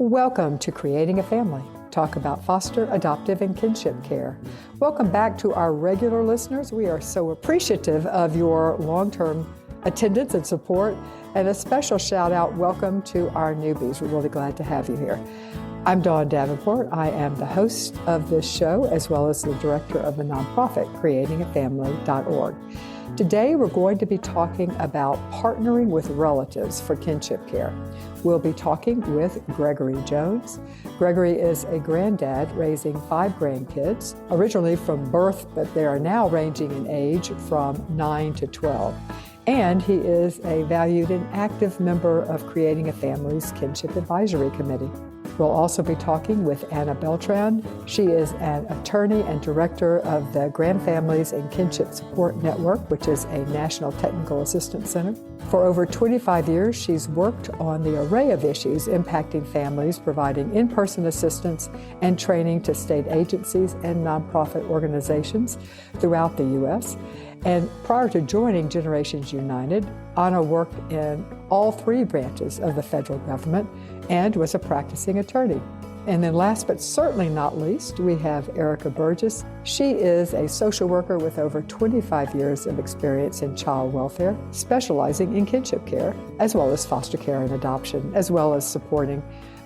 Welcome to Creating a Family. Talk about foster, adoptive, and kinship care. Welcome back to our regular listeners. We are so appreciative of your long-term attendance and support. And a special shout out, welcome to our newbies. We're really glad to have you here. I'm Dawn Davenport. I am the host of this show, as well as the director of the nonprofit, creatingafamily.org. Today, we're going to be talking about partnering with relatives for kinship care. We'll be talking with Gregory Jones. Gregory is a granddad raising 5 grandkids, originally from birth, but they are now ranging in age from 9 to 12. And he is a valued and active member of Creating a Family's Kinship Advisory Committee. We'll also be talking with Anna Beltran. She is an attorney and director of the Grandfamilies Kinship Support Network, which is a national technical assistance center. For over 25 years, she's worked on the array of issues impacting families, providing in-person assistance and training to state agencies and nonprofit organizations throughout the U.S. And prior to joining Generations United, Anna worked in all 3 branches of the federal government and was a practicing attorney. And then last but certainly not least, we have Erica Burgess. She is a social worker with over 25 years of experience in child welfare, specializing in kinship care, as well as foster care and adoption, as well as supporting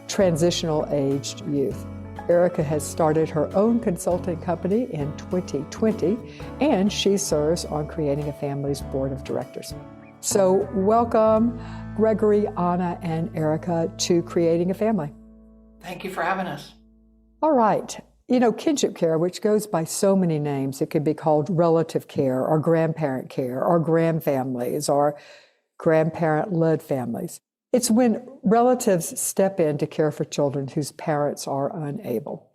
transitional aged youth. Erica has started her own consulting company in 2020, and she serves on Creating a Family's board of directors. So welcome, Gregory, Anna, and Erica to Creating a Family. Thank you for having us. All right. You know, kinship care, which goes by so many names, it could be called relative care or grandparent care or grandfamilies or grandparent-led families. It's when relatives step in to care for children whose parents are unable.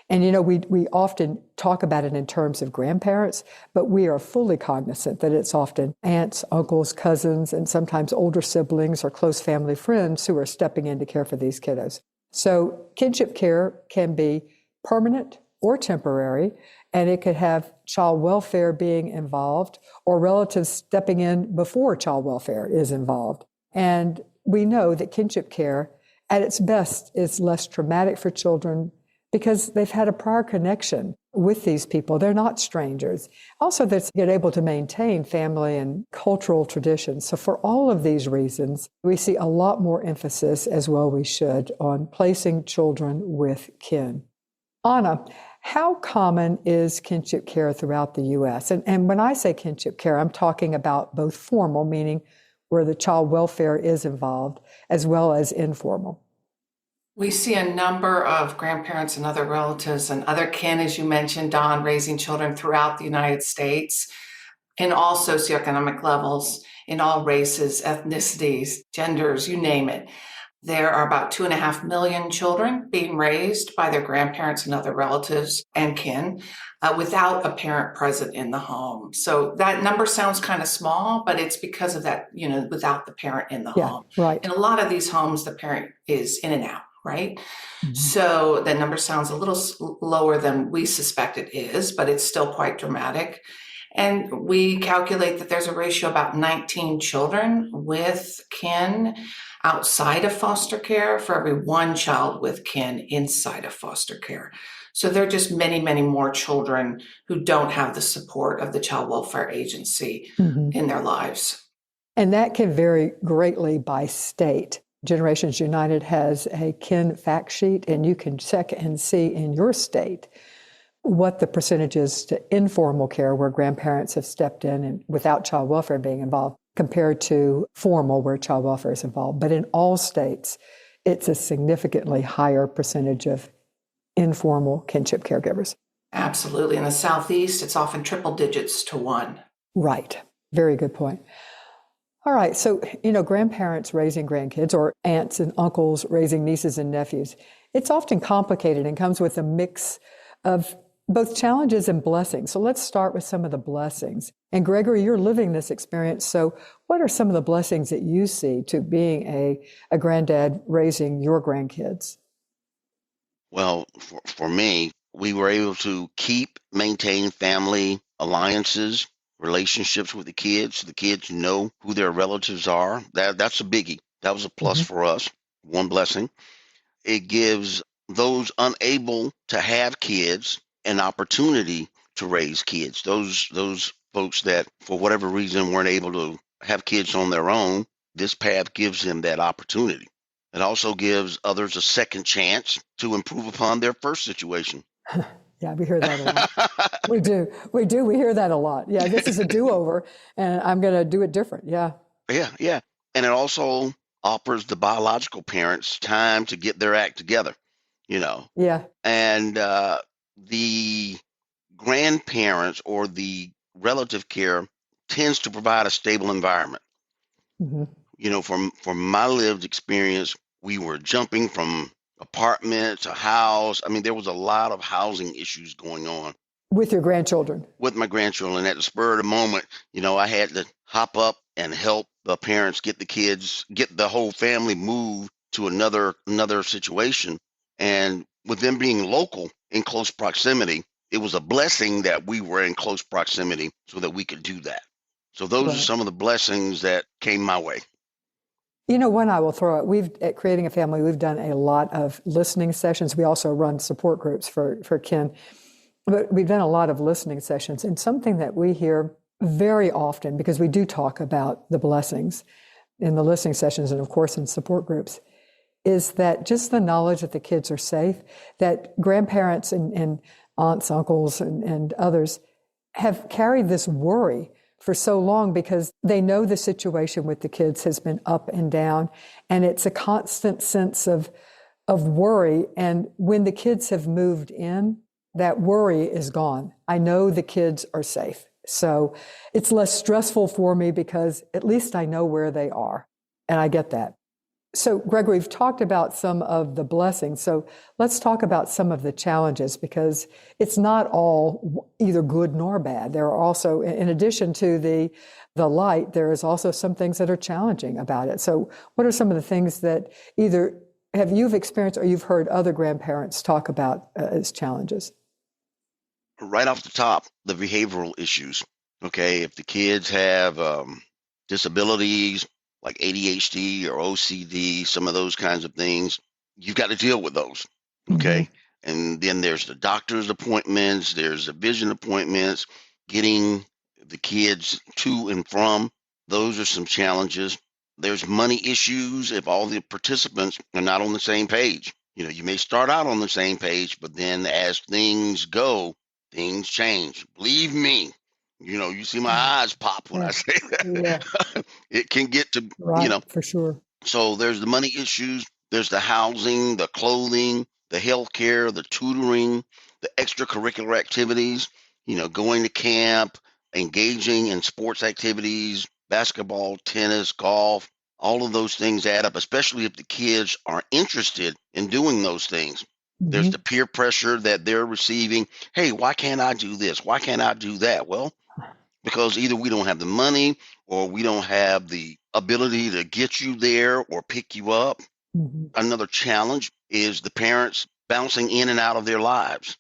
And, you know, we often talk about it in terms of grandparents, but we are fully cognizant that it's often aunts, uncles, cousins, and sometimes older siblings or close family friends who are stepping in to care for these kiddos. So kinship care can be permanent or temporary, and it could have child welfare being involved or relatives stepping in before child welfare is involved. And we know that kinship care, at its best, is less traumatic for children because they've had a prior connection with these people. They're not strangers. Also, they're able to maintain family and cultural traditions. So for all of these reasons, we see a lot more emphasis, as well we should, on placing children with kin. Anna, how common is kinship care throughout the U.S.? And when I say kinship care, I'm talking about both formal, meaning where the child welfare is involved, as well as informal. We see a number of grandparents and other relatives and other kin, as you mentioned, Dawn, raising children throughout the United States in all socioeconomic levels, in all races, ethnicities, genders, you name it. There are about 2.5 million children being raised by their grandparents and other relatives and kin without a parent present in the home. So that number sounds kind of small, but it's because of that, without the parent in the home. Right. In a lot of these homes, the parent is in and out, right? Mm-hmm. So that number sounds a little lower than we suspect it is, but it's still quite dramatic. And we calculate that there's a ratio about 19 children with kin outside of foster care for every 1 child with kin inside of foster care. So there are just many, many more children who don't have the support of the child welfare agency in their lives. And that can vary greatly by state. Generations United has a kin fact sheet, and you can check and see in your state what the percentage is to informal care, where grandparents have stepped in and without child welfare being involved, compared to formal, where child welfare is involved. But in all states, it's a significantly higher percentage of informal kinship caregivers. Absolutely. In the Southeast, it's often triple digits to 1. Right. Very good point. All right. So, grandparents raising grandkids or aunts and uncles raising nieces and nephews, it's often complicated and comes with a mix of both challenges and blessings. So let's start with some of the blessings. And Gregory, you're living this experience. So what are some of the blessings that you see to being a granddad raising your grandkids? Well, for me, we were able to maintain family alliances, relationships with the kids. The kids know who their relatives are. That's a biggie. That was a plus for us. One blessing. it gives those unable to have kids an opportunity to raise kids. Those folks that for whatever reason weren't able to have kids on their own, this path gives them that opportunity. It also gives others a second chance to improve upon their first situation. Yeah, we hear that a lot. We do. We do. We hear that a lot. Yeah, this is a do-over, and I'm going to do it different. Yeah. Yeah. And it also offers the biological parents time to get their act together, you know. Yeah. And the grandparents or the relative care tends to provide a stable environment. Mm-hmm. You know, from my lived experience, we were jumping from apartment to house. I mean, there was a lot of housing issues going on With your grandchildren. with my grandchildren. At the spur of the moment, you know, I had to hop up and help the parents get the whole family moved to another situation. And with them being local in close proximity, it was a blessing that we were in close proximity so that we could do that. So those are Right. some of the blessings that came my way. You know, one I will throw out, at Creating a Family, we've done a lot of listening sessions. We also run support groups for kin, but we've done a lot of listening sessions. And something that we hear very often, because we do talk about the blessings in the listening sessions and of course in support groups, is that just the knowledge that the kids are safe, that grandparents and aunts, uncles, and others have carried this worry for so long because they know the situation with the kids has been up and down, and it's a constant sense of worry. And when the kids have moved in, that worry is gone. I know the kids are safe. So it's less stressful for me because at least I know where they are. And I get that. So, Greg, we've talked about some of the blessings. So let's talk about some of the challenges, because it's not all either good nor bad. There are also, in addition to the light, there is also some things that are challenging about it. So what are some of the things that either you've experienced or you've heard other grandparents talk about as challenges? Right off the top, the behavioral issues. Okay, if the kids have disabilities like ADHD or OCD, some of those kinds of things, you've got to deal with those. Okay. Mm-hmm. And then there's the doctor's appointments, there's the vision appointments, getting the kids to and from. Those are some challenges. There's money issues if all the participants are not on the same page. You know, you may start out on the same page, but then as things go, things change. Believe me, you know, you see my eyes pop when I say that. Yeah. It can get to, right, you know. For sure. So there's the money issues, there's the housing, the clothing, the health care, the tutoring, the extracurricular activities, you know, going to camp, engaging in sports activities, basketball, tennis, golf. All of those things add up, especially if the kids are interested in doing those things. Mm-hmm. There's the peer pressure that they're receiving. Hey, why can't I do this? Why can't I do that? Well, because either we don't have the money or we don't have the ability to get you there or pick you up. Mm-hmm. Another challenge is the parents bouncing in and out of their lives.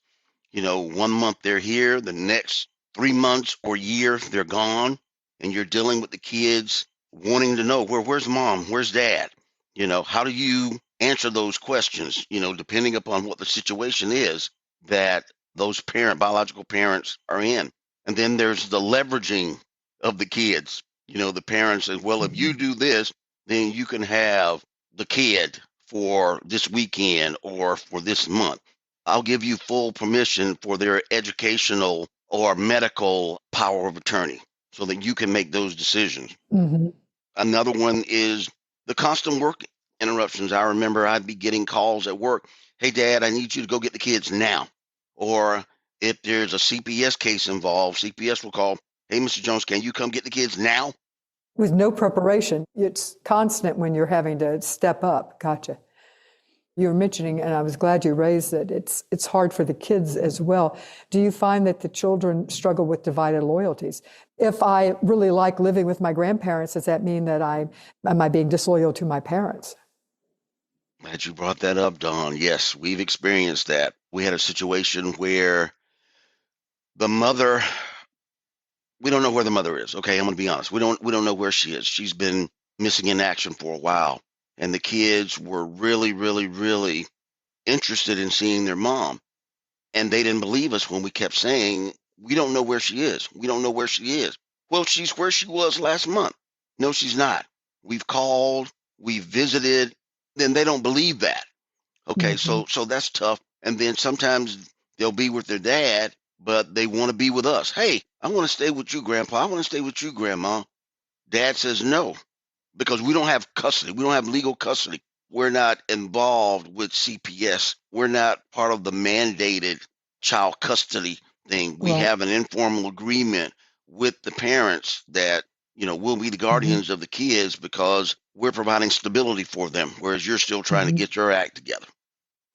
You know, 1 month they're here, the next 3 months or year they're gone, and you're dealing with the kids wanting to know where's mom, where's dad? You know, how do you answer those questions, you know, depending upon what the situation is that those biological parents are in. And then there's the leveraging of the kids. You know, the parents say, well, if you do this, then you can have the kid for this weekend or for this month. I'll give you full permission for their educational or medical power of attorney so that you can make those decisions. Mm-hmm. Another one is the constant work interruptions. I remember I'd be getting calls at work. Hey, Dad, I need you to go get the kids now. Or if there's a CPS case involved, CPS will call, hey, Mr. Jones, can you come get the kids now? With no preparation. It's constant when you're having to step up. Gotcha. You were mentioning, and I was glad you raised it, it's hard for the kids as well. Do you find that the children struggle with divided loyalties? If I really like living with my grandparents, does that mean that am I being disloyal to my parents? Glad you brought that up, Dawn. Yes, we've experienced that. We had a situation where the mother, we don't know where the mother is. Okay, I'm going to be honest. We don't know where she is. She's been missing in action for a while. And the kids were really, really, really interested in seeing their mom. And they didn't believe us when we kept saying, we don't know where she is. We don't know where she is. Well, she's where she was last month. No, she's not. We've called, we've visited, then they don't believe that. Okay, so that's tough. And then sometimes they'll be with their dad, but they want to be with us. Hey, I want to stay with you, Grandpa. I want to stay with you, Grandma. Dad says no, because we don't have custody. We don't have legal custody. We're not involved with CPS. We're not part of the mandated child custody thing. We have an informal agreement with the parents that, we'll be the guardians of the kids because we're providing stability for them, whereas you're still trying to get your act together.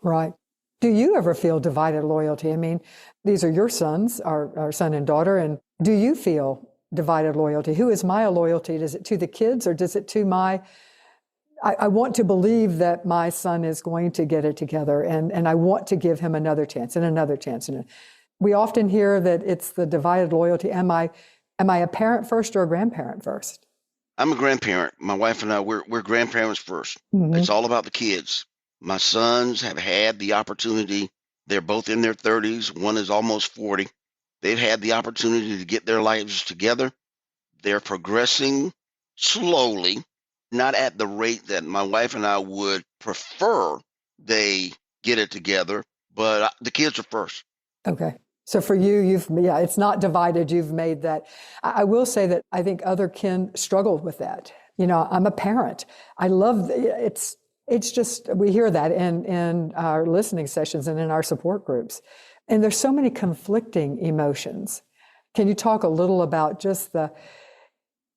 Right. Do you ever feel divided loyalty? I mean, these are your sons, our son and daughter, and do you feel divided loyalty? Who is my loyalty? Is it to the kids or does it to I want to believe that my son is going to get it together and I want to give him another chance and another chance. And we often hear that it's the divided loyalty. Am I a parent first or a grandparent first? I'm a grandparent. My wife and I, we're grandparents first. It's all about the kids. My sons have had the opportunity. They're both in their 30s. One is almost 40. They've had the opportunity to get their lives together. They're progressing slowly, not at the rate that my wife and I would prefer they get it together, but the kids are first. Okay. So for you, it's not divided. You've made that. I will say that I think other kin struggle with that. I'm a parent. I love it's just, we hear that in our listening sessions and in our support groups. And there's so many conflicting emotions. Can you talk a little about just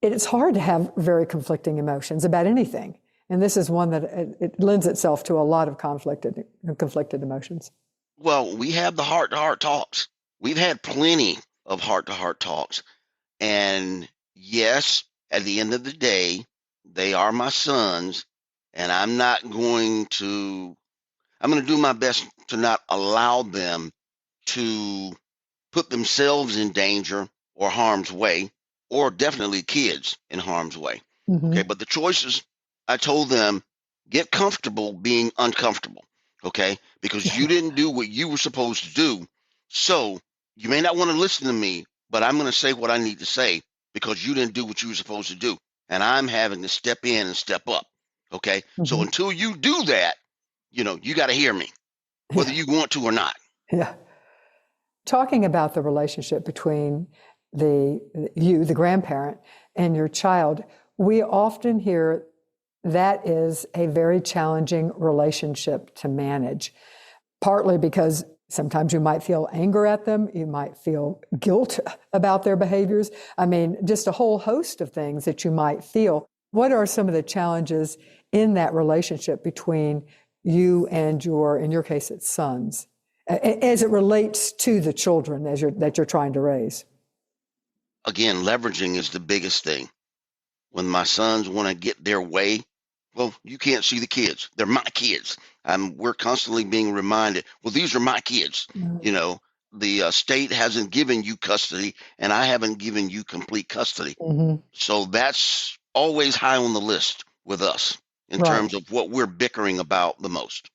it's hard to have very conflicting emotions about anything. And this is one that it lends itself to a lot of conflicted emotions. Well, we have the heart-to-heart talks. We've had plenty of heart-to-heart talks. And yes, at the end of the day, they are my sons. And I'm going to do my best to not allow them to put themselves in danger or harm's way, or definitely kids in harm's way. Okay, but the choices, I told them, get comfortable being uncomfortable, okay? Because you didn't do what you were supposed to do. So you may not want to listen to me, but I'm going to say what I need to say because you didn't do what you were supposed to do. And I'm having to step in and step up, okay? So until you do that, you got to hear me, whether you want to or not. Yeah. Talking about the relationship between the grandparent, and your child, we often hear that is a very challenging relationship to manage, partly because sometimes you might feel anger at them, you might feel guilt about their behaviors. I mean, just a whole host of things that you might feel. What are some of the challenges in that relationship between you and in your case, it's sons, as it relates to the children that you're trying to raise? Again, leveraging is the biggest thing. When my sons want to get their way, well, you can't see the kids. They're my kids. We're constantly being reminded, well, these are my kids. The state hasn't given you custody, and I haven't given you complete custody. So that's always high on the list with us in terms of what we're bickering about the most.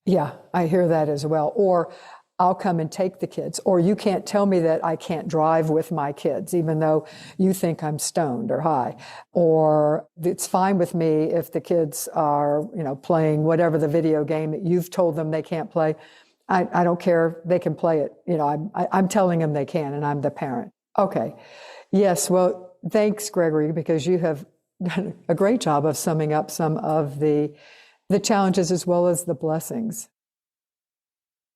Yeah, I hear that as well. Or I'll come and take the kids. Or you can't tell me that I can't drive with my kids, even though you think I'm stoned or high. Or it's fine with me if the kids are, playing whatever the video game that you've told them they can't play. I don't care. They can play it. I'm telling them they can, and I'm the parent. Okay. Yes. Well, thanks, Gregory, because you have done a great job of summing up some of the challenges as well as the blessings.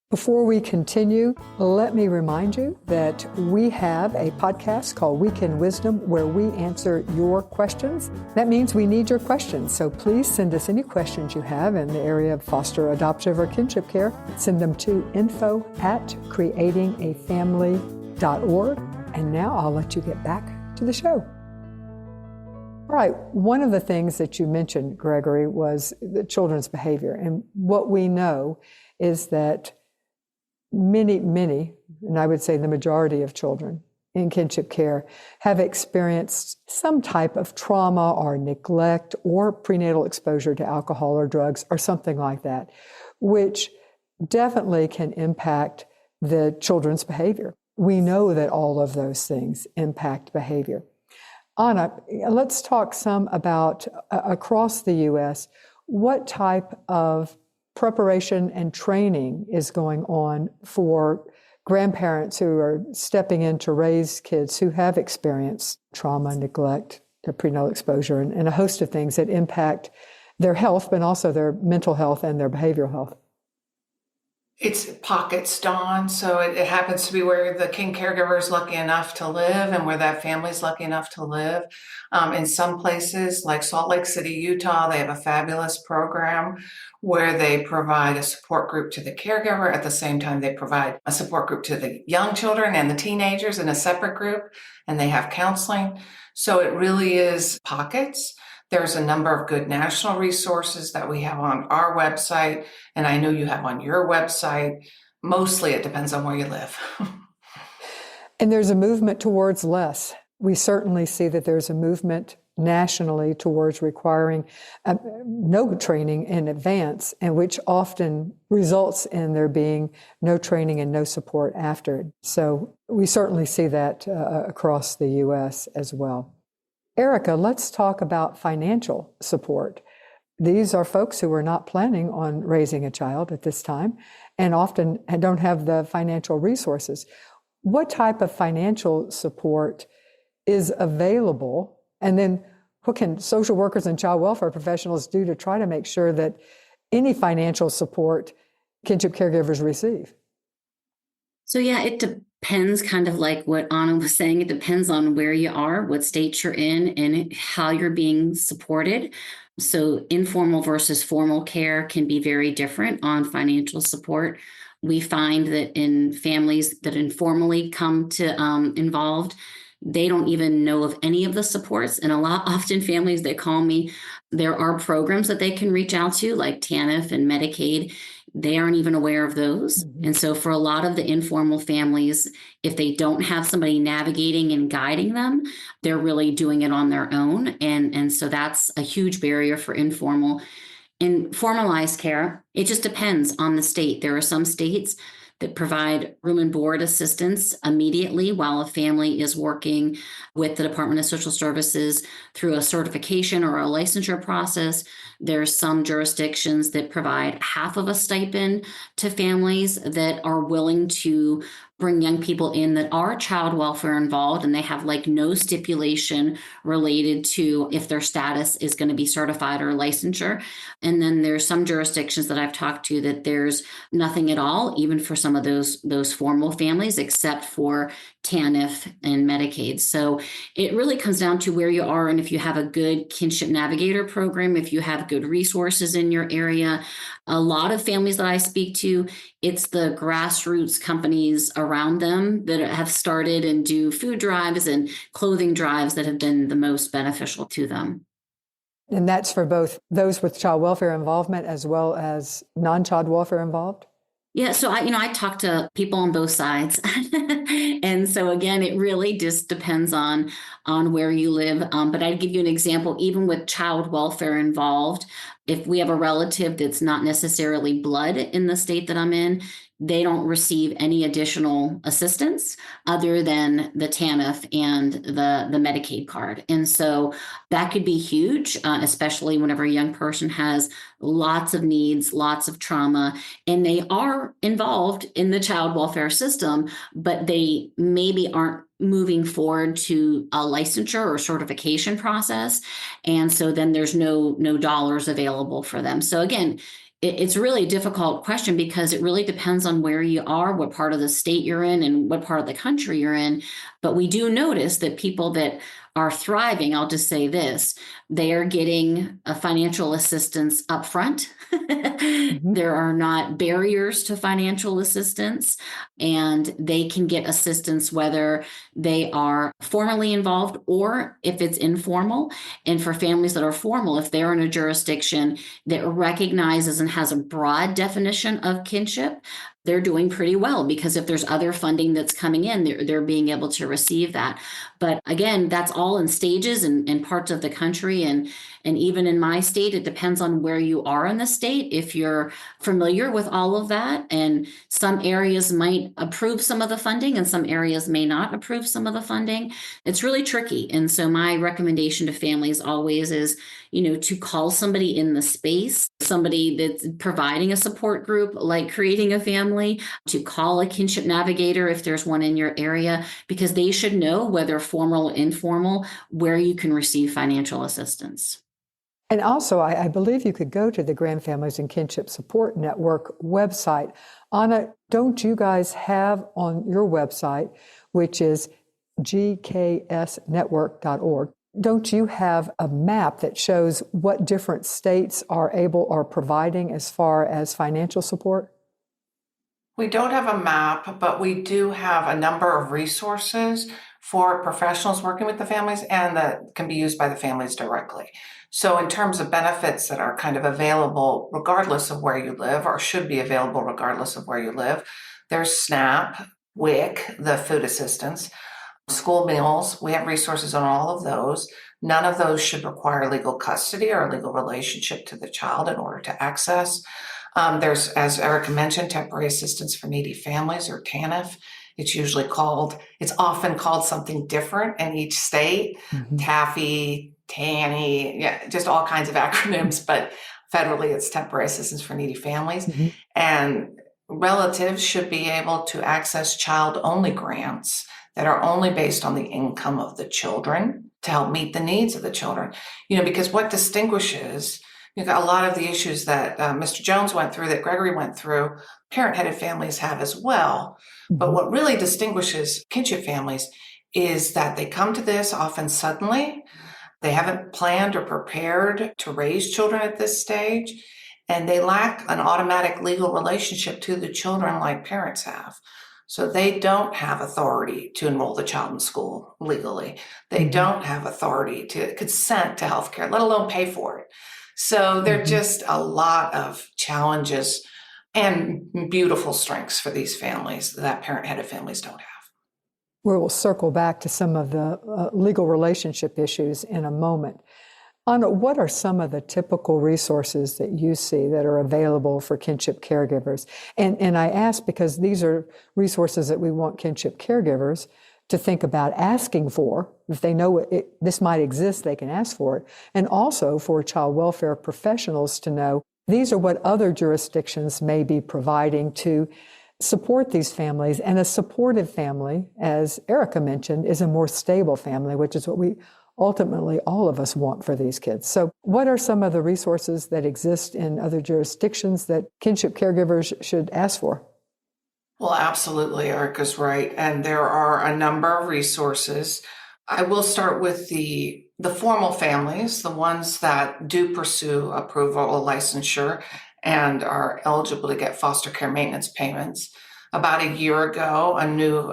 Before we continue, let me remind you that we have a podcast called Week in Wisdom where we answer your questions. That means we need your questions. So please send us any questions you have in the area of foster, adoptive, or kinship care. Send them to info@creatingafamily.org. And now I'll let you get back to the show. All right. One of the things that you mentioned, Gregory, was the children's behavior. And what we know is that many, and I would say the majority of children in kinship care have experienced some type of trauma or neglect or prenatal exposure to alcohol or drugs or something like that, which definitely can impact the children's behavior. We know that all of those things impact behavior. Anna, let's talk some about across the U.S., what type of preparation and training is going on for grandparents who are stepping in to raise kids who have experienced trauma, neglect, prenatal exposure, and a host of things that impact their health, but also their mental health and their behavioral health. It's pockets, Dawn. So it happens to be where the king caregiver is lucky enough to live and where that family's lucky enough to live. In some places, like Salt Lake City, Utah, they have a fabulous program where they provide a support group to the caregiver. At the same time, they provide a support group to the young children and the teenagers in a separate group, and they have counseling. So it really is pockets. There's a number of good national resources that we have on our website, and I know you have on your website. Mostly it depends on where you live. And there's a movement towards less. We certainly see that there's a movement nationally towards requiring no training in advance, and which often results in there being no training and no support after. So we certainly see that across the U.S. as well. Erica, let's talk about financial support. These are folks who are not planning on raising a child at this time and often don't have the financial resources. What type of financial support is available? And then what can social workers and child welfare professionals do to try to make sure that any financial support kinship caregivers receive? So yeah, it depends, kind of like what Anna was saying. It depends on where you are, what state you're in, and how you're being supported. So informal versus formal care can be very different on financial support. We find that in families that informally come to involved, they don't even know of any of the supports. And often families that call me, there are programs that they can reach out to, like TANF and Medicaid. They aren't even aware of those. Mm-hmm. And so for a lot of the informal families, if they don't have somebody navigating and guiding them, they're really doing it on their own. And so that's a huge barrier for informal. In formalized care, it just depends on the state. There are some states that provide room and board assistance immediately while a family is working with the Department of Social Services through a certification or a licensure process. There's some jurisdictions that provide half of a stipend to families that are willing to bring young people in that are child welfare involved, and they have like no stipulation related to if their status is going to be certified or licensure. And then there's some jurisdictions that I've talked to that there's nothing at all, even for some of those formal families, except for TANF and Medicaid. So it really comes down to where you are and if you have a good kinship navigator program, if you have good resources in your area. A lot of families that I speak to, it's the grassroots companies around them that have started and do food drives and clothing drives that have been the most beneficial to them. And that's for both those with child welfare involvement as well as non-child welfare involved? Yeah, so I talk to people on both sides. And so again, it really just depends on where you live. But I'd give you an example, even with child welfare involved, if we have a relative that's not necessarily blood in the state that I'm in, they don't receive any additional assistance other than the TANF and the Medicaid card. And so that could be huge, especially whenever a young person has lots of needs, lots of trauma, and they are involved in the child welfare system, but they maybe aren't moving forward to a licensure or certification process. And so then there's no dollars available for them. So again, it's really a difficult question because it really depends on where you are, what part of the state you're in, and what part of the country you're in. But we do notice that people that are thriving, I'll just say this, they are getting a financial assistance up front. Mm-hmm. There are not barriers to financial assistance, and they can get assistance whether they are formally involved or if it's informal. And for families that are formal, if they're in a jurisdiction that recognizes and has a broad definition of kinship, they're doing pretty well, because if there's other funding that's coming in, they're being able to receive that. But again, that's all in stages and parts of the country. And even in my state, it depends on where you are in the state, if you're familiar with all of that. And some areas might approve some of the funding and some areas may not approve some of the funding. It's really tricky. And so my recommendation to families always is, to call somebody in the space, somebody that's providing a support group, like Creating a Family, to call a kinship navigator if there's one in your area, because they should know, whether formal or informal, where you can receive financial assistance. And also, I believe you could go to the Grandfamilies and Kinship Support Network website. Anna, don't you guys have on your website, which is gksnetwork.org, don't you have a map that shows what different states are providing as far as financial support? We don't have a map, but we do have a number of resources for professionals working with the families and that can be used by the families directly. So in terms of benefits that are kind of available regardless of where you live, or should be available regardless of where you live, there's SNAP, WIC, the food assistance, school meals. We have resources on all of those. None of those should require legal custody or a legal relationship to the child in order to access. There's, as Erica mentioned, temporary assistance for needy families, or TANF. It's often called something different in each state. Mm-hmm. TAFI, TANI, just all kinds of acronyms, but federally it's temporary assistance for needy families. Mm-hmm. And relatives should be able to access child-only grants that are only based on the income of the children to help meet the needs of the children. Because what distinguishes, a lot of the issues that Mr. Jones went through, that Gregory went through, parent-headed families have as well. Mm-hmm. But what really distinguishes kinship families is that they come to this often suddenly. They haven't planned or prepared to raise children at this stage, and they lack an automatic legal relationship to the children like parents have. So they don't have authority to enroll the child in school legally. They don't have authority to consent to healthcare, let alone pay for it. So there are just a lot of challenges and beautiful strengths for these families that parent-headed families don't have. We'll circle back to some of the legal relationship issues in a moment. Anna, what are some of the typical resources that you see that are available for kinship caregivers? And I ask because these are resources that we want kinship caregivers to think about asking for. If they know this might exist, they can ask for it. And also for child welfare professionals to know these are what other jurisdictions may be providing to support these families. And a supportive family, as Erica mentioned, is a more stable family, which is what we ultimately all of us want for these kids. So what are some of the resources that exist in other jurisdictions that kinship caregivers should ask for? Well, absolutely, Erica's right. And there are a number of resources. I will start with the formal families, the ones that do pursue approval or licensure and are eligible to get foster care maintenance payments. About a year ago, a new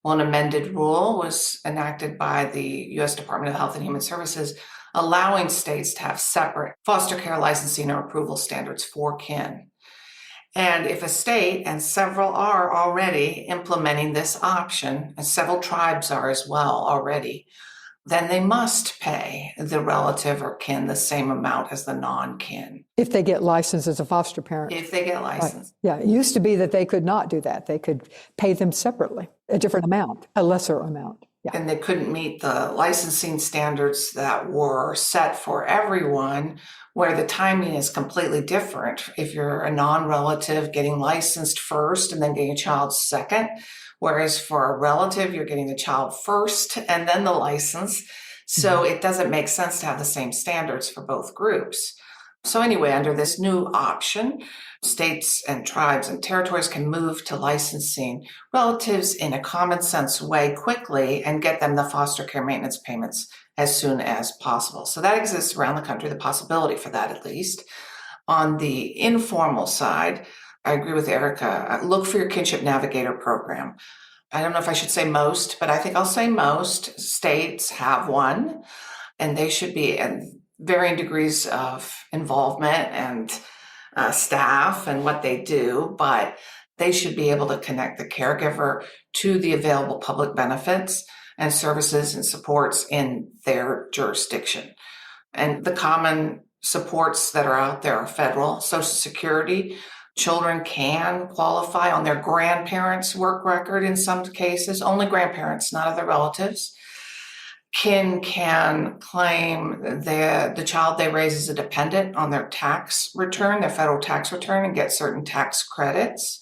an amended rule was enacted by the U.S. Department of Health and Human Services, allowing states to have separate foster care licensing or approval standards for kin. And if a state, and several are already implementing this option, and several tribes are as well already, then they must pay the relative or kin the same amount as the non-kin. If they get licensed as a foster parent. If they get licensed. Right. Yeah, it used to be that they could not do that. They could pay them separately, a different amount, a lesser amount. Yeah. And they couldn't meet the licensing standards that were set for everyone, where the timing is completely different. If you're a non-relative, getting licensed first and then getting a child second, whereas for a relative, you're getting the child first and then the license. So it doesn't make sense to have the same standards for both groups. So anyway, under this new option, states and tribes and territories can move to licensing relatives in a common sense way quickly and get them the foster care maintenance payments as soon as possible. So that exists around the country, the possibility for that at least. On the informal side, I agree with Erica. Look for your kinship navigator program. I don't know if I should say most, but I think I'll say most states have one, and they should be in varying degrees of involvement and staff and what they do, but they should be able to connect the caregiver to the available public benefits and services and supports in their jurisdiction. And the common supports that are out there are federal, Social Security. Children can qualify on their grandparents' work record in some cases, only grandparents, not other relatives. Kin can claim the child they raise as a dependent on their tax return, their federal tax return, and get certain tax credits.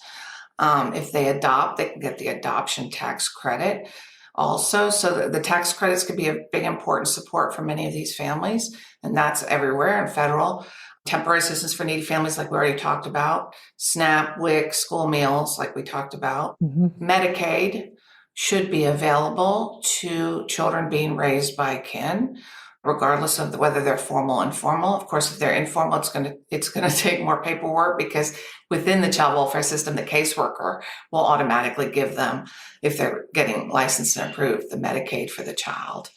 If they adopt, they can get the adoption tax credit also. So the tax credits could be a big important support for many of these families, and that's everywhere in federal. Temporary assistance for needy families, like we already talked about, SNAP, WIC, school meals, like we talked about. Medicaid should be available to children being raised by kin, regardless of whether they're formal or informal. Of course, if they're informal, it's gonna take more paperwork, because within the child welfare system, the caseworker will automatically give them, if they're getting licensed and approved, the Medicaid for the child.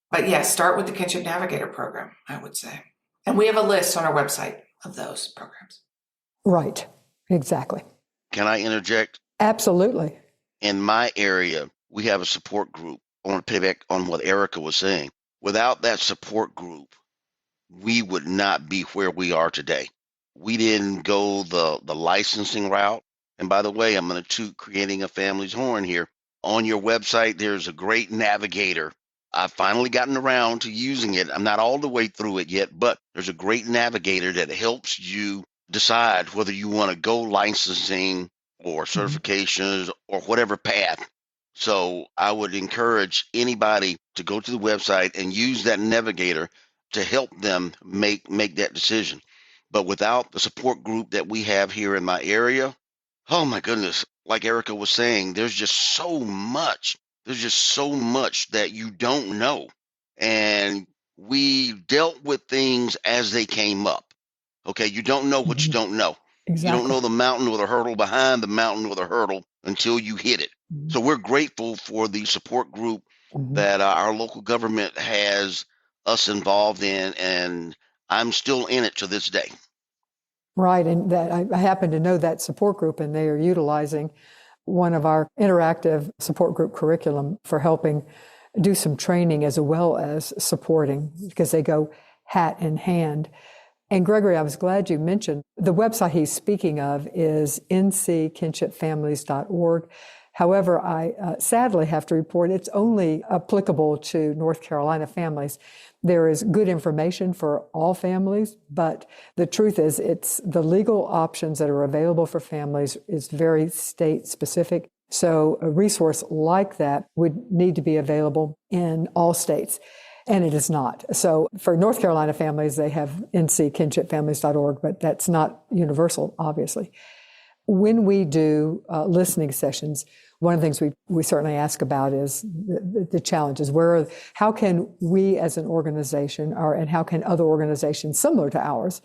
But yes, start with the Kinship Navigator program, I would say. And we have a list on our website of those programs. Right, exactly. Can I interject? Absolutely. In my area, we have a support group. I want to piggyback on what Erica was saying. Without that support group, we would not be where we are today. We didn't go the licensing route. And by the way, I'm going to toot Creating a Family's horn here. On your website, there's a great navigator. I've finally gotten around to using it. I'm not all the way through it yet, but there's a great navigator that helps you decide whether you want to go licensing or certifications or whatever path. So I would encourage anybody to go to the website and use that navigator to help them make that decision. But without the support group that we have here in my area, oh my goodness, like Erica was saying, there's just so much. There's just so much that you don't know. And we dealt with things as they came up. Okay, you don't know what you don't know. Exactly. You don't know the mountain with a hurdle behind the mountain with a hurdle until you hit it. So we're grateful for the support group that our local government has us involved in, and I'm still in it to this day. Right, and that I happen to know that support group, and they are utilizing one of our interactive support group curriculum for helping do some training as well as supporting, because they go hat in hand. And Gregory, I was glad you mentioned the website he's speaking of is nckinshipfamilies.org. However, I sadly have to report it's only applicable to North Carolina families. There is good information for all families, but the truth is it's the legal options that are available for families is very state specific. So a resource like that would need to be available in all states. And it is not. So for North Carolina families, they have nckinshipfamilies.org, but that's not universal, obviously. When we do listening sessions, one of the things we certainly ask about is the challenges. How can we as an organization, and how can other organizations similar to ours,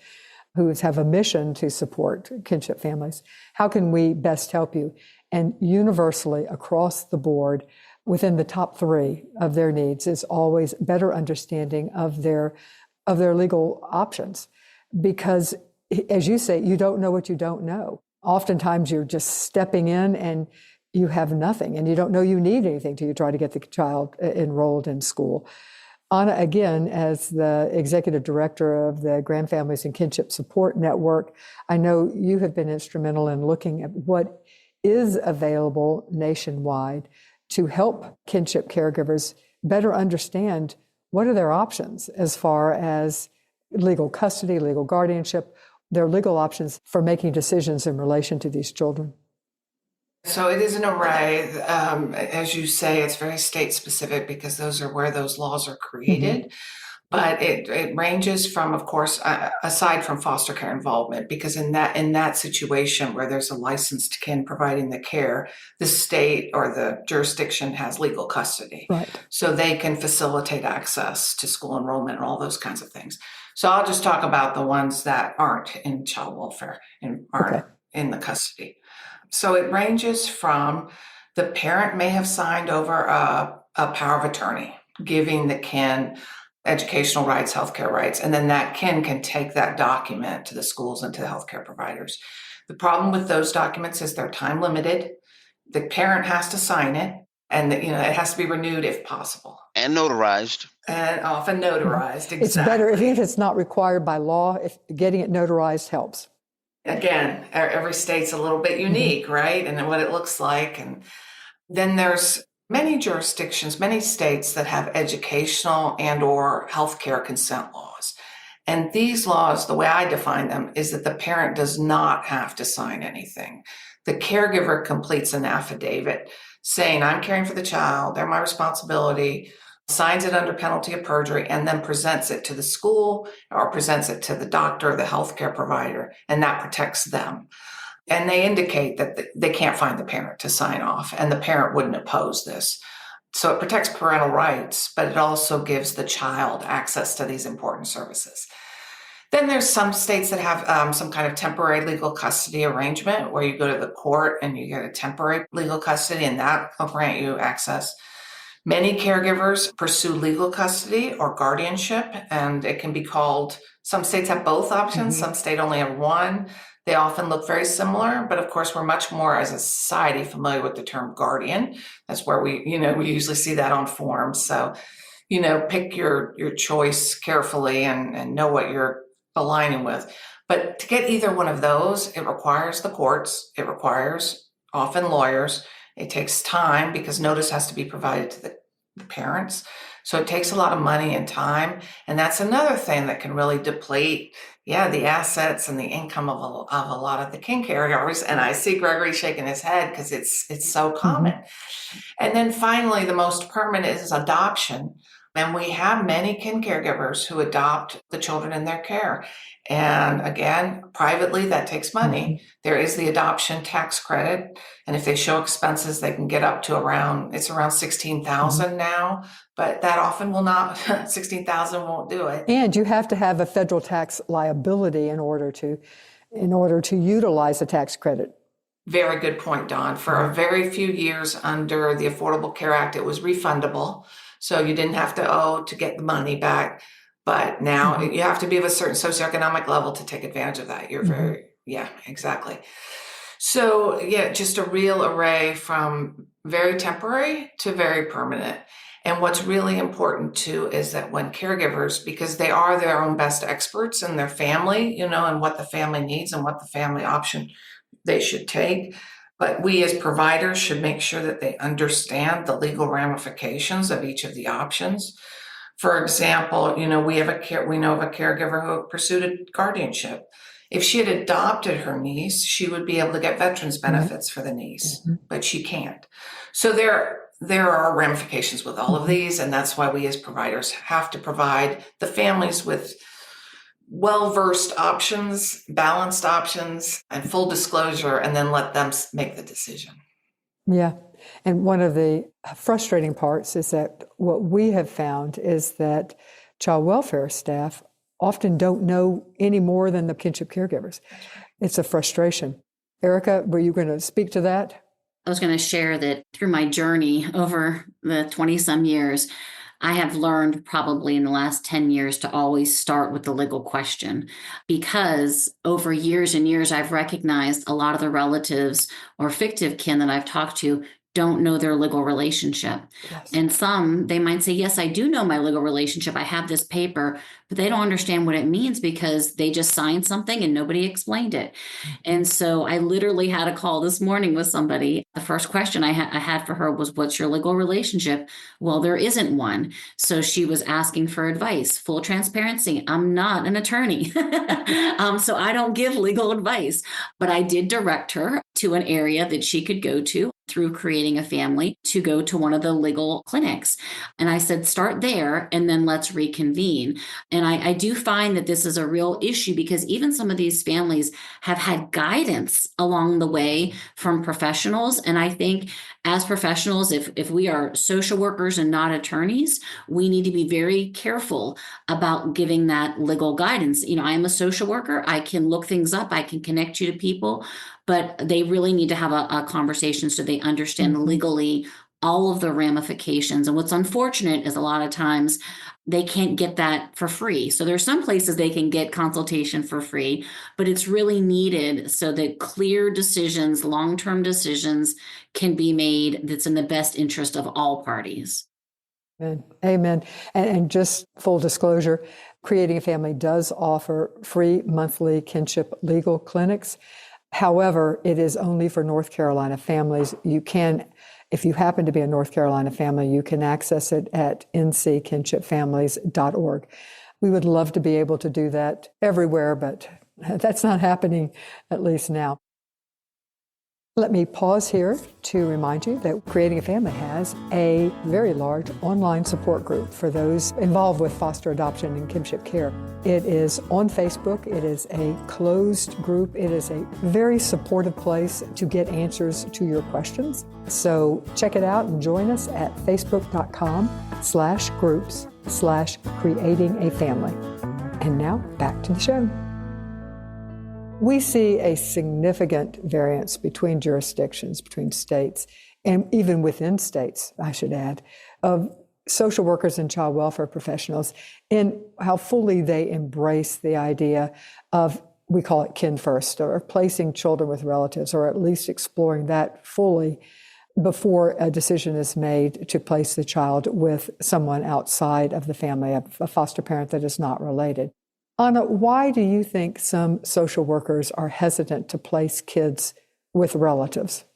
who have a mission to support kinship families, how can we best help you? And universally across the board, within the top 3 of their needs is always better understanding of their legal options. Because as you say, you don't know what you don't know. Oftentimes you're just stepping in and you have nothing, and you don't know you need anything till you try to get the child enrolled in school. Anna, again, as the executive director of the Grandfamilies Kinship Support Network, I know you have been instrumental in looking at what is available nationwide to help kinship caregivers better understand what are their options as far as legal custody, legal guardianship, their legal options for making decisions in relation to these children. So it is an array. As you say, it's very state specific because those are where those laws are created. But it ranges from, of course, aside from foster care involvement, because in that situation where there's a licensed kin providing the care, the state or the jurisdiction has legal custody. Right. So they can facilitate access to school enrollment and all those kinds of things. So I'll just talk about the ones that aren't in child welfare and aren't in the custody. So it ranges from the parent may have signed over a power of attorney, giving the kin educational rights, healthcare rights, and then that kin can take that document to the schools and to the healthcare providers. The problem with those documents is they're time limited. The parent has to sign it, and it has to be renewed if possible. And notarized. And often notarized, exactly. It's better, even if it's not required by law, if getting it notarized helps. Again, every state's a little bit unique, right? And what it looks like. And then there's many jurisdictions, many states that have educational and or healthcare consent laws. And these laws, the way I define them, is that the parent does not have to sign anything. The caregiver completes an affidavit saying, I'm caring for the child, they're my responsibility, signs it under penalty of perjury, and then presents it to the school or presents it to the doctor or the healthcare provider, and that protects them. And they indicate that they can't find the parent to sign off, and the parent wouldn't oppose this. So it protects parental rights, but it also gives the child access to these important services. Then there's some states that have some kind of temporary legal custody arrangement where you go to the court and you get a temporary legal custody, and that will grant you access. Many caregivers pursue legal custody or guardianship, and it can be called, some states have both options, some states only have one. They often look very similar, but of course we're much more as a society familiar with the term guardian. That's where we usually see that on forms. So, pick your choice carefully and know what you're aligning with. But to get either one of those, it requires the courts, it requires often lawyers. It takes time because notice has to be provided to the parents. So it takes a lot of money and time. And that's another thing that can really deplete, the assets and the income of a lot of the kin caregivers. And I see Gregory shaking his head because it's so common. And then finally, the most permanent is adoption. And we have many kin caregivers who adopt the children in their care. And again, privately, that takes money. There is the adoption tax credit. And if they show expenses, they can get up to around $16,000 now. But that often will not, $16,000 won't do it. And you have to have a federal tax liability in order to utilize the tax credit. Very good point, Dawn. For a very few years under the Affordable Care Act, it was refundable. So you didn't have to owe to get the money back. But now you have to be of a certain socioeconomic level to take advantage of that. You're exactly. So just a real array from very temporary to very permanent. And what's really important too is that when caregivers, because they are their own best experts in their family, and what the family needs and what the family option they should take. But we as providers should make sure that they understand the legal ramifications of each of the options. For example, we know of a caregiver who pursued a guardianship. If she had adopted her niece, she would be able to get veterans benefits for the niece, but she can't. So there are ramifications with all of these, and that's why we as providers have to provide the families with well-versed options, balanced options, and full disclosure, and then let them make the decision. Yeah. And one of the frustrating parts is that what we have found is that child welfare staff often don't know any more than the kinship caregivers. It's a frustration. Erica, were you going to speak to that? I was going to share that through my journey over the 20-some years, I have learned probably in the last 10 years to always start with the legal question, because over years and years, I've recognized a lot of the relatives or fictive kin that I've talked to don't know their legal relationship. Yes. And some, they might say, yes, I do know my legal relationship. I have this paper, but they don't understand what it means because they just signed something and nobody explained it. And so I literally had a call this morning with somebody. The first question I had for her was, what's your legal relationship? Well, there isn't one. So she was asking for advice. Full transparency, I'm not an attorney. So I don't give legal advice, but I did direct her to an area that she could go to through creating a family to go to one of the legal clinics. And I said, start there and then let's reconvene. And I do find that this is a real issue because even some of these families have had guidance along the way from professionals. And I think as professionals, if we are social workers and not attorneys, we need to be very careful about giving that legal guidance. I am a social worker. I can look things up. I can connect you to people, but they really need to have a conversation so they understand legally all of the ramifications. And what's unfortunate is a lot of times they can't get that for free. So there's some places they can get consultation for free, but it's really needed so that clear decisions, long-term decisions can be made that's in the best interest of all parties. Amen. Amen. And just full disclosure, Creating a Family does offer free monthly kinship legal clinics. However, it is only for North Carolina families. You can, if you happen to be a North Carolina family, you can access it at nckinshipfamilies.org. We would love to be able to do that everywhere, but that's not happening, at least now. Let me pause here to remind you that Creating a Family has a very large online support group for those involved with foster adoption and kinship care. It is on Facebook. It is a closed group. It is a very supportive place to get answers to your questions. So check it out and join us at facebook.com/groups/creatingafamily. And now back to the show. We see a significant variance between jurisdictions, between states, and even within states, I should add, of social workers and child welfare professionals in how fully they embrace the idea of, we call it kin first, or placing children with relatives, or at least exploring that fully before a decision is made to place the child with someone outside of the family, a foster parent that is not related. Anna, why do you think some social workers are hesitant to place kids with relatives?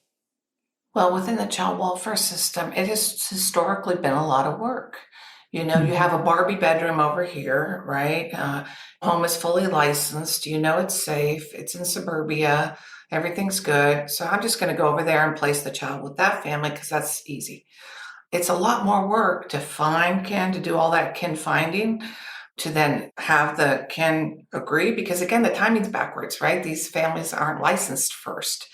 Well, within the child welfare system, it has historically been a lot of work. You know, you have a Barbie bedroom over here, right? Home is fully licensed. You know it's safe. It's in suburbia. Everything's good. So I'm just going to go over there and place the child with that family because that's easy. It's a lot more work to find kin, to do all that kin finding, to then have the kin agree, because again, the timing's backwards, right? These families aren't licensed first.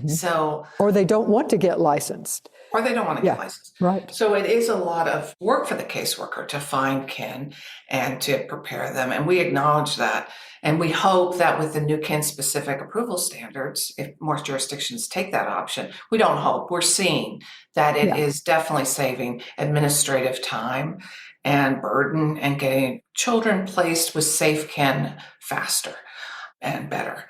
So, or they don't want to get licensed. Or they don't want to get licensed. Right. So it is a lot of work for the caseworker to find kin and to prepare them. And we acknowledge that. And we hope that with the new kin-specific approval standards, if more jurisdictions take that option, we don't hope, we're seeing that it is definitely saving administrative time and burden and getting children placed with safe kin faster and better.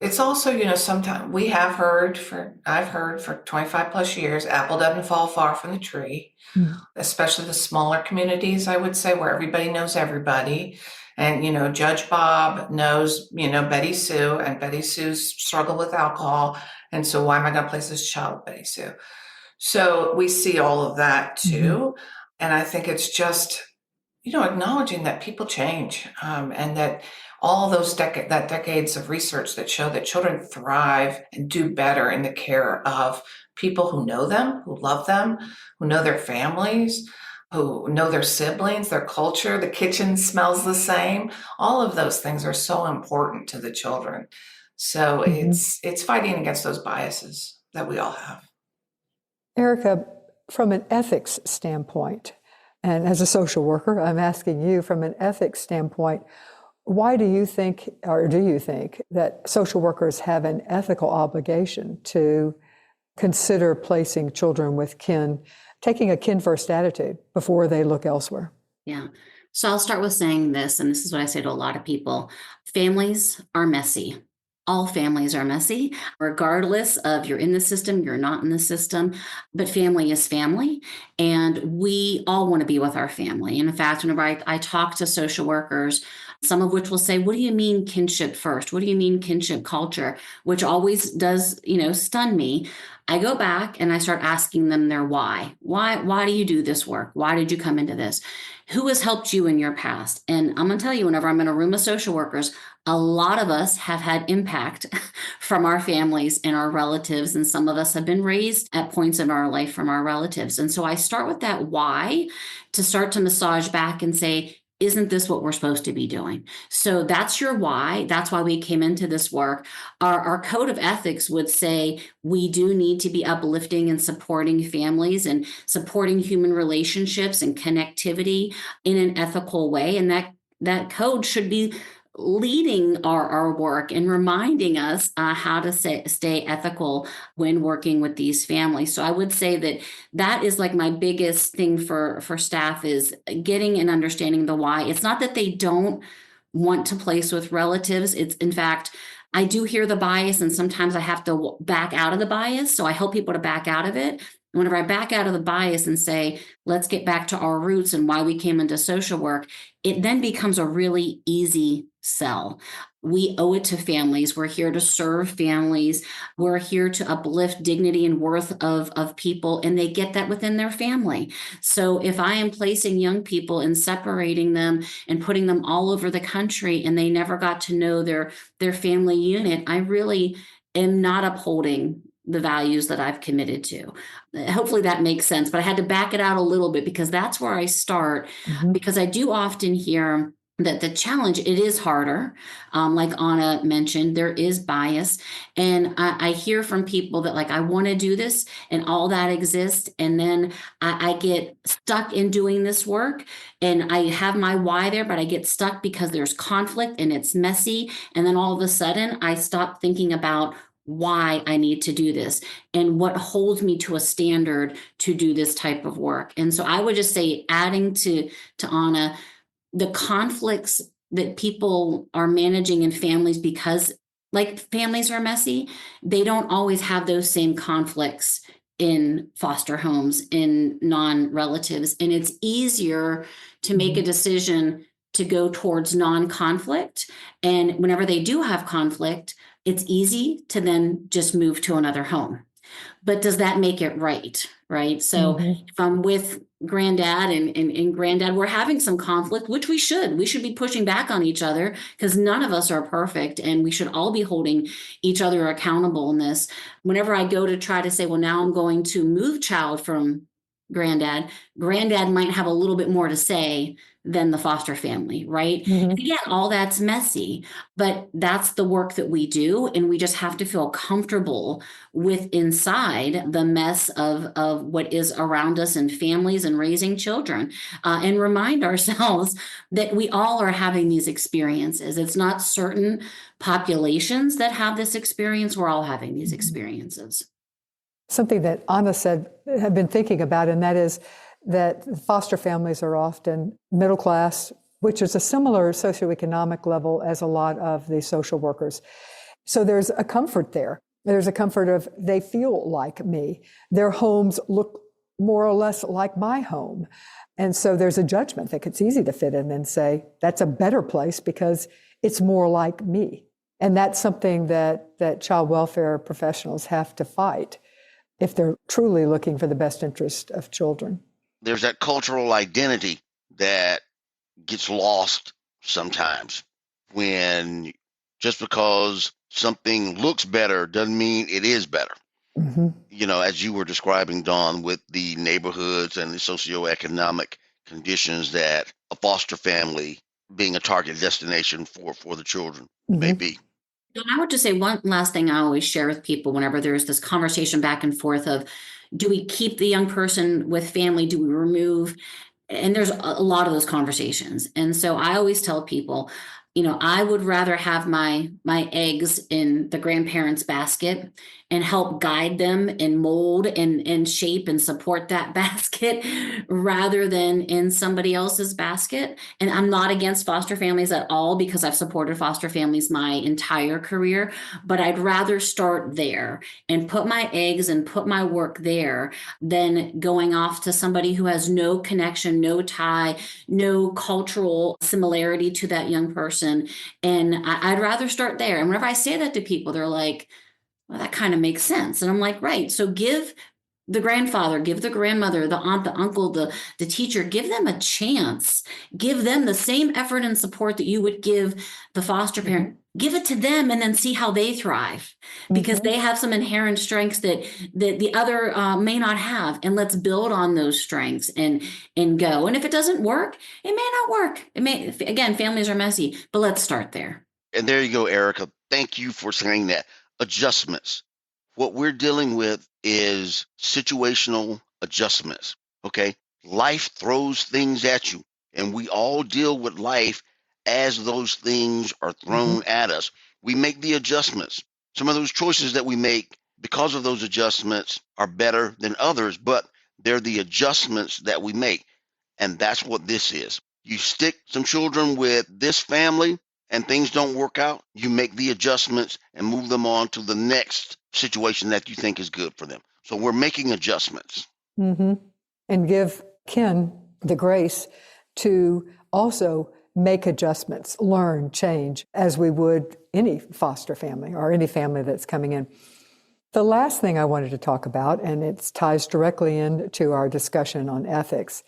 It's also, you know, sometimes I've heard for 25 plus years, apple doesn't fall far from the tree, especially the smaller communities, I would say, where everybody knows everybody. And, you know, Judge Bob knows, you know, Betty Sue, and Betty Sue's struggle with alcohol. And so why am I going to place this child with Betty Sue? So we see all of that too. And I think it's just, you know, acknowledging that people change, and that all those decades of research that show that children thrive and do better in the care of people who know them, who love them, who know their families, who know their siblings, their culture, the kitchen smells the same. All of those things are so important to the children. So it's fighting against those biases that we all have. Erica, from an ethics standpoint, and as a social worker, I'm asking you from an ethics standpoint, why do you think, or do you think, that social workers have an ethical obligation to consider placing children with kin, taking a kin-first attitude before they look elsewhere? Yeah. So I'll start with saying this, and this is what I say to a lot of people. Families are messy. All families are messy, regardless of you're in the system, you're not in the system, but family is family. And we all want to be with our family. And in fact, whenever I talk to social workers, some of which will say, what do you mean kinship first? What do you mean kinship culture? Which always does, stun me. I go back and I start asking them their why. Why do you do this work? Why did you come into this? Who has helped you in your past? And I'm going to tell you, whenever I'm in a room of social workers, a lot of us have had impact from our families and our relatives. And some of us have been raised at points in our life from our relatives. And so I start with that why to start to massage back and say, isn't this what we're supposed to be doing? So that's your why. That's why we came into this work. Our code of ethics would say we do need to be uplifting and supporting families and supporting human relationships and connectivity in an ethical way. And that code should be leading our work and reminding us how to stay ethical when working with these families. So I would say that is like my biggest thing for staff, is getting and understanding the why. It's not that they don't want to place with relatives. It's, in fact, I do hear the bias, and sometimes I have to back out of the bias. So I help people to back out of it. Whenever I back out of the bias and say, let's get back to our roots and why we came into social work, it then becomes a really easy sell. We owe it to families. We're here to serve families. We're here to uplift dignity and worth of people, and they get that within their family. So if I am placing young people and separating them and putting them all over the country, and they never got to know their family unit, I really am not upholding the values that I've committed to. Hopefully that makes sense, but I had to back it out a little bit because that's where I start, because I do often hear that the challenge, it is harder. Like Anna mentioned, there is bias. And I hear from people that, like, I want to do this and all that exists. And then I get stuck in doing this work, and I have my why there, but I get stuck because there's conflict and it's messy. And then all of a sudden I stop thinking about why I need to do this and what holds me to a standard to do this type of work. And so I would just say, adding to Anna, the conflicts that people are managing in families, because like families are messy, they don't always have those same conflicts in foster homes, in non-relatives. And it's easier to make a decision to go towards non-conflict. And whenever they do have conflict, it's easy to then just move to another home. But does that make it right? Right. So if I'm with granddad and granddad, we're having some conflict, which we should be pushing back on each other, because none of us are perfect, and we should all be holding each other accountable in this. Whenever I go to try to say, well, now I'm going to move child from granddad might have a little bit more to say than the foster family, right? And again, all that's messy, but that's the work that we do, and we just have to feel comfortable with inside the mess of what is around us in families and raising children, and remind ourselves that we all are having these experiences. It's not certain populations that have this experience. We're all having these experiences. Something that Anna said, have been thinking about, and that is that foster families are often middle class, which is a similar socioeconomic level as a lot of the social workers. So there's a comfort there. There's a comfort of, they feel like me. Their homes look more or less like my home. And so there's a judgment that it's easy to fit in and say, that's a better place because it's more like me. And that's something that child welfare professionals have to fight if they're truly looking for the best interest of children. There's that cultural identity that gets lost sometimes, when just because something looks better doesn't mean it is better. You know, as you were describing, Dawn, with the neighborhoods and the socioeconomic conditions that a foster family being a target destination for the children may be. I would just say one last thing I always share with people whenever there's this conversation back and forth of, do we keep the young person with family? Do we remove? And there's a lot of those conversations. And so I always tell people, you know, I would rather have my eggs in the grandparents' basket and help guide them and mold and shape and support that basket, rather than in somebody else's basket. And I'm not against foster families at all, because I've supported foster families my entire career, but I'd rather start there and put my eggs and put my work there than going off to somebody who has no connection, no tie, no cultural similarity to that young person. And I'd rather start there. And whenever I say that to people, they're like, well, that kind of makes sense. And I'm like, right. So give the grandfather, give the grandmother, the aunt, the uncle, the teacher, give them a chance. Give them the same effort and support that you would give the foster parent. Give it to them and then see how they thrive, because they have some inherent strengths that the other may not have. And let's build on those strengths and go. And if it doesn't work, it may not work. It may, again, families are messy, but let's start there. And there you go, Erica. Thank you for saying that. Adjustments. What we're dealing with is situational adjustments. Okay. Life throws things at you, and we all deal with life as those things are thrown at us, we make the adjustments. Some of those choices that we make because of those adjustments are better than others, but they're the adjustments that we make. And that's what this is. You stick some children with this family and things don't work out, you make the adjustments and move them on to the next situation that you think is good for them. So we're making adjustments. And give kin the grace to also make adjustments, learn, change, as we would any foster family or any family that's coming in. The last thing I wanted to talk about, and it ties directly into our discussion on ethics,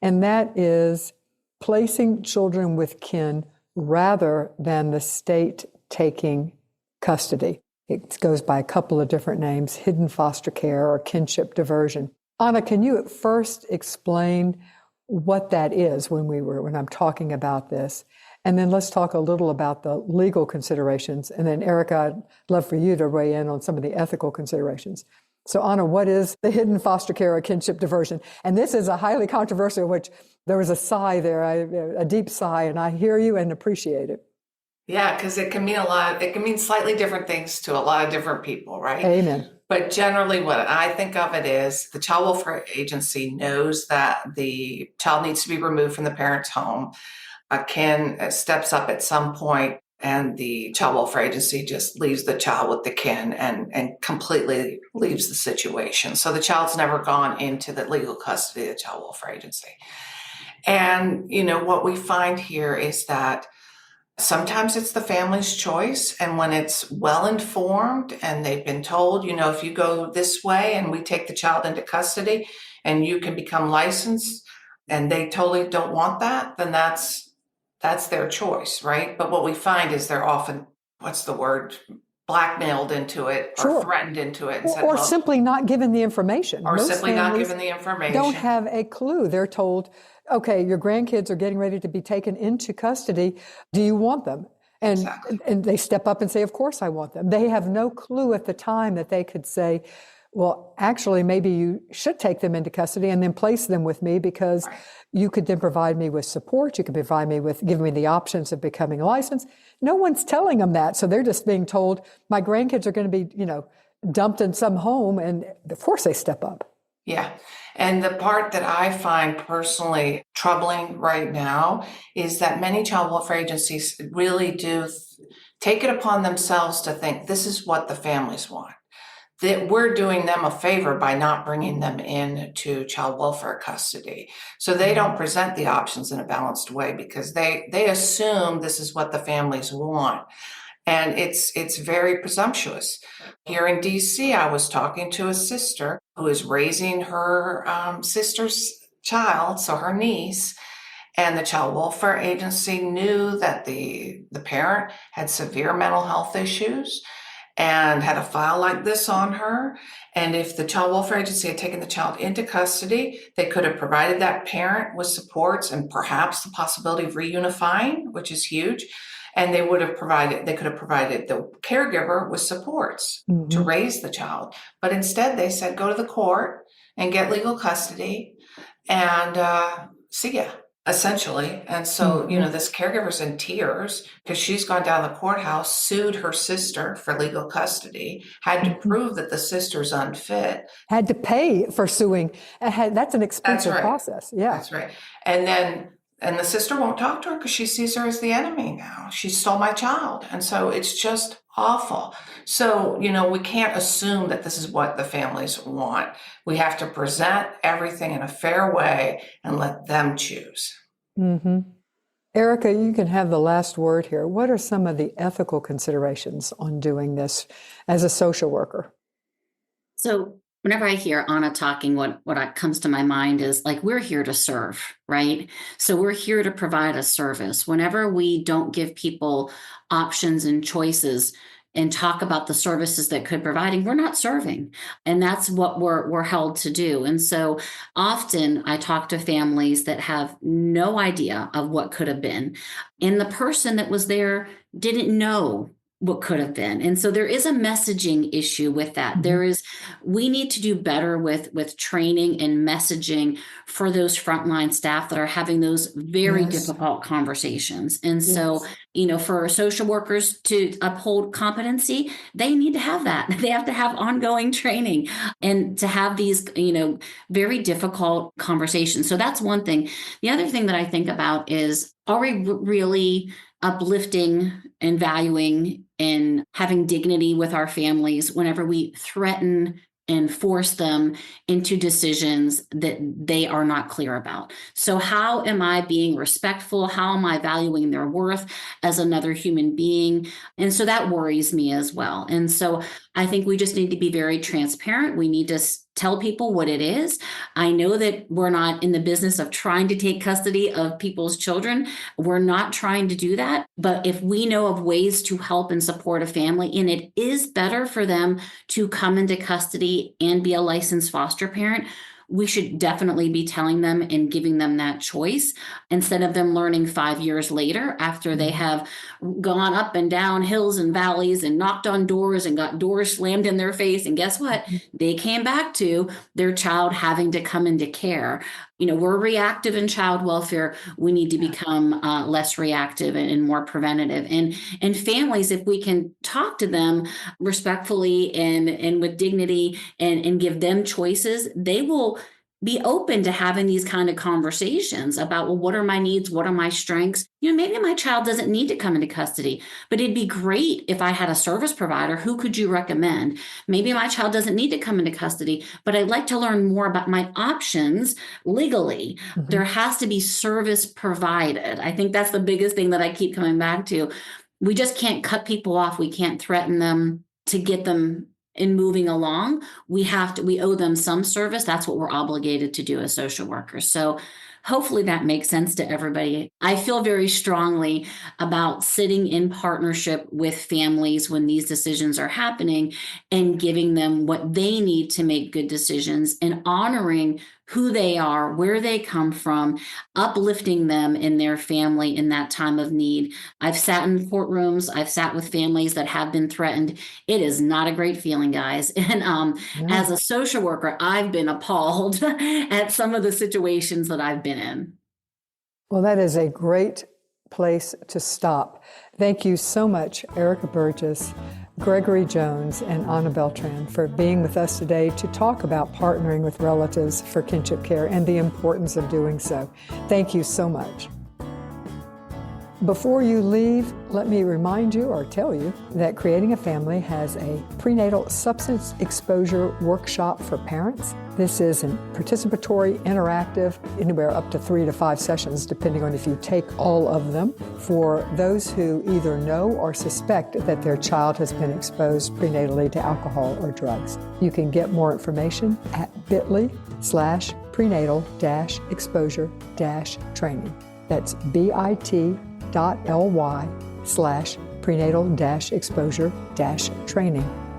and that is placing children with kin rather than the state taking custody. It goes by a couple of different names, hidden foster care or kinship diversion. Anna, can you at first explain what that is when I'm talking about this? And then let's talk a little about the legal considerations. And then Erica, I'd love for you to weigh in on some of the ethical considerations. So Anna, what is the hidden foster care or kinship diversion? And this is a highly controversial, which there was a sigh there, a deep sigh, and I hear you and appreciate it. Yeah, because it can mean a lot. It can mean slightly different things to a lot of different people, right? Amen. But generally, what I think of it is the child welfare agency knows that the child needs to be removed from the parent's home. A kin steps up at some point, and the child welfare agency just leaves the child with the kin and completely leaves the situation. So the child's never gone into the legal custody of the child welfare agency. And, what we find here is that sometimes it's the family's choice. And when it's well informed and they've been told, if you go this way and we take the child into custody and you can become licensed, and they totally don't want that, then that's their choice, right? But what we find is they're often, blackmailed into it or threatened into it. Or simply not given the information. Or simply not given the information. Don't have a clue. They're told, okay, your grandkids are getting ready to be taken into custody. Do you want them? And they step up and say, of course I want them. They have no clue at the time that they could say, well, actually, maybe you should take them into custody and then place them with me because you could then provide me with support. You could provide me with giving me the options of becoming licensed. No one's telling them that. So they're just being told, my grandkids are going to be, dumped in some home. And of course they step up. Yeah. And the part that I find personally troubling right now is that many child welfare agencies really do take it upon themselves to think this is what the families want. That we're doing them a favor by not bringing them into child welfare custody. So they don't present the options in a balanced way because they assume this is what the families want. And it's very presumptuous. Here in DC, I was talking to a sister who is raising her sister's child, so her niece, and the child welfare agency knew that the parent had severe mental health issues and had a file like this on her. And if the child welfare agency had taken the child into custody, they could have provided that parent with supports and perhaps the possibility of reunifying, which is huge. And they could have provided the caregiver with supports to raise the child. But instead they said, go to the court and get legal custody and see ya, essentially. And so, this caregiver's in tears because she's gone down to the courthouse, sued her sister for legal custody, had to prove that the sister's unfit. Had to pay for suing. That's an expensive process. Yeah. That's right. And the sister won't talk to her because she sees her as the enemy now. She stole my child. And so it's just awful. So, we can't assume that this is what the families want. We have to present everything in a fair way and let them choose. Erica, you can have the last word here. What are some of the ethical considerations on doing this as a social worker? So whenever I hear Anna talking, what comes to my mind is we're here to serve, right? So we're here to provide a service. Whenever we don't give people options and choices and talk about the services that could providing, we're not serving. And that's what we're held to do. And so often I talk to families that have no idea of what could have been. And the person that was there didn't know what could have been. And so there is a messaging issue with that. We need to do better with training and messaging for those frontline staff that are having those very difficult conversations. And so, for social workers to uphold competency, they need to have that. They have to have ongoing training and to have these, very difficult conversations. So that's one thing. The other thing that I think about is, are we really uplifting and valuing and having dignity with our families whenever we threaten and force them into decisions that they are not clear about? So how am I being respectful? How am I valuing their worth as another human being? And so that worries me as well. And so I think we just need to be very transparent. We need to tell people what it is. I know that we're not in the business of trying to take custody of people's children. We're not trying to do that. But if we know of ways to help and support a family, and it is better for them to come into custody and be a licensed foster parent, we should definitely be telling them and giving them that choice instead of them learning 5 years later after they have gone up and down hills and valleys and knocked on doors and got doors slammed in their face. And guess what? They came back to their child having to come into care. We're reactive in child welfare. We need to become less reactive and more preventative. And families, if we can talk to them respectfully and with dignity and give them choices, they will be open to having these kind of conversations about, well, what are my needs? What are my strengths? Maybe my child doesn't need to come into custody, but it'd be great if I had a service provider. Who could you recommend? Maybe my child doesn't need to come into custody, but I'd like to learn more about my options legally. There has to be service provided. I think that's the biggest thing that I keep coming back to. We just can't cut people off. We can't threaten them to get them in moving along. We owe them some service. That's what we're obligated to do as social workers. So hopefully that makes sense to everybody. I feel very strongly about sitting in partnership with families when these decisions are happening and giving them what they need to make good decisions and honoring who they are, where they come from, uplifting them in their family in that time of need. I've sat in courtrooms. I've sat with families that have been threatened. It is not a great feeling, guys. And as a social worker, I've been appalled at some of the situations that I've been in. Well, that is a great place to stop. Thank you so much, Erica Burgess, Gregory Jones, and Anna Beltran for being with us today to talk about partnering with relatives for kinship care and the importance of doing so. Thank you so much. Before you leave, let me remind you or tell you that Creating a Family has a prenatal substance exposure workshop for parents. This is a participatory, interactive, anywhere up to 3 to 5 sessions, depending on if you take all of them, for those who either know or suspect that their child has been exposed prenatally to alcohol or drugs. You can get more information at bit.ly/prenatal-exposure-training. That's bit.ly/prenatal-exposure-training.